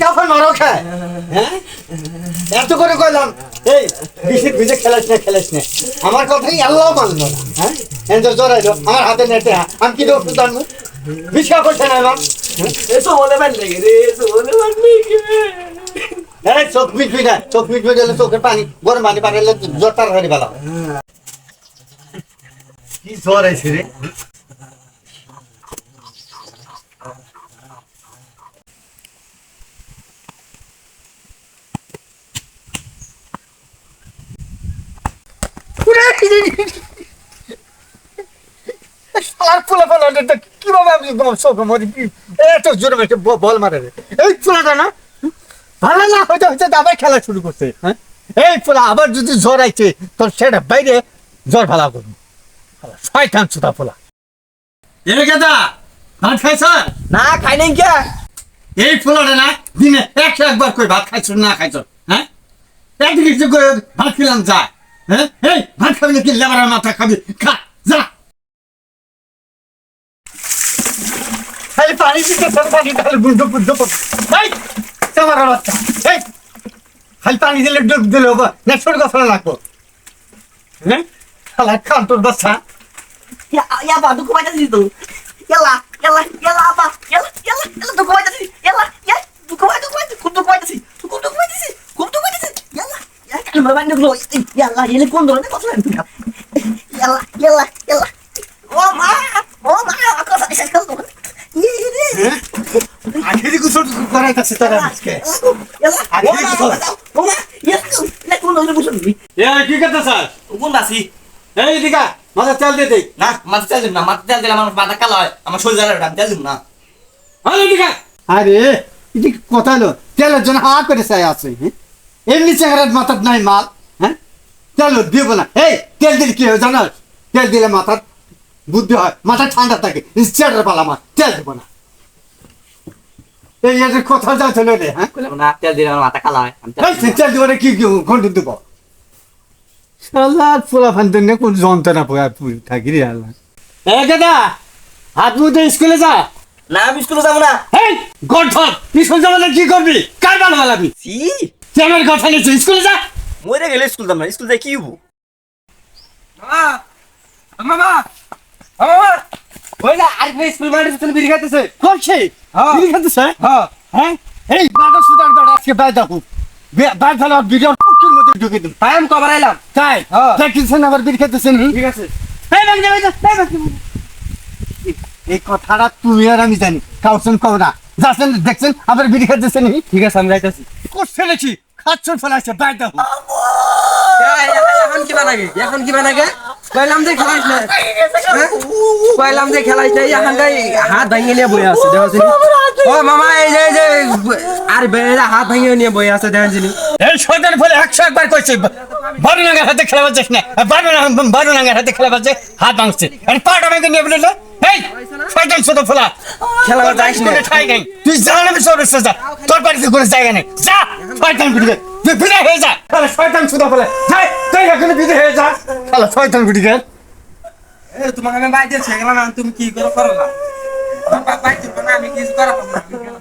কখন মারো খায় হ্যাঁ এত করে কইলাম এই বিশিক ভিজে খেলাস না আমার কথাই আল্লাহ মানলো না হ্যাঁ এনজয় জড়াইলো আমার হাতে নেটে আমি কি দোষ জানবো বিশ্বাস করছে না না এসো বলে পারলে রে এসো বলে পারলে আরে চোখ মিটবি না চোখ মিটবে গেলে চোখের পানি গরম পানি পাঠালে জ্বর তার হয়ে গেল কি জ্বর আছে রে কিভাবে আমি এত জোরে বল মারে রে এই ফুলাটা না ভালো না হইতে হইতে আবার খেলা শুরু করছে হ্যাঁ এই ফুলা আবার যদি জ্বর আইছে তোর সেটা বাইরে জ্বর ভালো করবো শয়তান সুতা ফুলা এ গেদা ভাত খাইছ না খাই নাই কে এই ফুলাটা না দিনে 101 করে ভাত খাইছ না খাইছ হ্যাঁ একদিকে কিছু করে ভাত খেলাম যা হ্যাঁ এই ভাত খাবি না কি লেবারের মাথা খাবি খা যা খালি পানি দিতে পানি তাহলে বুঝতে এই তোমার বাচ্চা এই খালি পানি দিলে ডুব দিলে হবে না ছোট কথা লাগবো হ্যাঁ খালা খান তোর বাচ্চা ya ba duk kuma tadi tu yalla apa yalla duk kuma tadi yalla ya duk kuma tadi yalla ya kan berapa nih lo yalla ini kondor nih kok sudah yalla oh ma aku saya kalau আখেরি কুসর করাইতাছে তারা আজকে yalla আখেরি কুসর oh ma ya nek kondor nih kok এ কি করতে sir কোন বাসি এই দিকা মাথা তেল দে দে না মাথা তেল দিন না মাথা তেল দিলে আমার মাথা কালো হয় আমার শরীর জ্বালা তেল দিন না আরে দিকা আরে এটি কথা হলো তেলের জন্য হা করে চাই আছে এমনি চেহারার মাথার নাই মাল হ্যাঁ তেল দিব না এই তেল দিলে কি হয় জানো তেল দিলে মাথার বুদ্ধি হয় মাথা ঠান্ডা থাকে চেহারা পালা আমার তেল দেবো না এই এদের কথা যা চলে রে হ্যাঁ না তেল দিলে আমার মাথা কালো হয় তেল দিব না কি ঘন্ট দেবো সালাদ পোলা ফান্তেন না কোন যন্ত্রণা থাকি রে আল্লাহ এ দাদা হাত মুখে স্কুলে যা না আমি স্কুলে যাবো না এই গঠন স্কুল যাবো না কি করবি কার ভালো লাগবি সি তুই আমার কথা নিয়েছিস স্কুলে যা মরে গেলে স্কুল যাবো না স্কুল যাই কি হবো মামা ওই না আর স্কুল মাঠে তুমি বিড়ি খাইতেছে করছে বিড়ি খাইতেছে হ্যাঁ হ্যাঁ এই বাটা সুদার বাটা আজকে বাই দেখো বাই ফেলা বিড়ির পুকুর মধ্যে ঢুকে দিন আমি কবার আইলাম তাই দেখতেছেন আবার বিড়ি খাইতেছেন ঠিক আছে এই কথাটা তুমি আর আমি জানি কাউছেন কব না যাচ্ছেন দেখছেন আবার বিড়ি খাইতেছেন ঠিক আছে আমি যাইতেছি করছে নাকি খাচ্ছর ফেলাইছে বাই দেখো এখন কি বানাগে কইলাম যে খেলাইছ না কইলাম যে খেলাইছ না এখন গাই হাত ভাঙিয়ে নিয়ে বই আছে দেখছিস ও মামা এই যে আর বেড়া হাত ভাঙিয়ে নিয়ে বই আছে দেখছিস এই শয়তান ফলে 101 বার কইছে বারো নাঙ্গার হাতে খেলা বাজছে না বারো নাঙ্গার হাতে খেলা বাজছে হাত ভাঙছে আর পাটা ভেঙে নিয়ে বলল এই শয়তান ছোট ফলা খেলা যাইস না ঠাই নাই তুই জানাবি সরছে যা তোর বাড়িতে কোনো জায়গা নেই যা শয়তান বিড়ি তুই বিদায় হয়ে যা তাহলে শয়তান ছোট ফলা যাই তুই এখানে বিদায় হয়ে যা তাহলে শয়তান বিড়ি গে এ তোমাকে আমি বাইরে ছেগলা না তুমি কি করে করলা বাইরে না আমি কিছু করা পারলাম না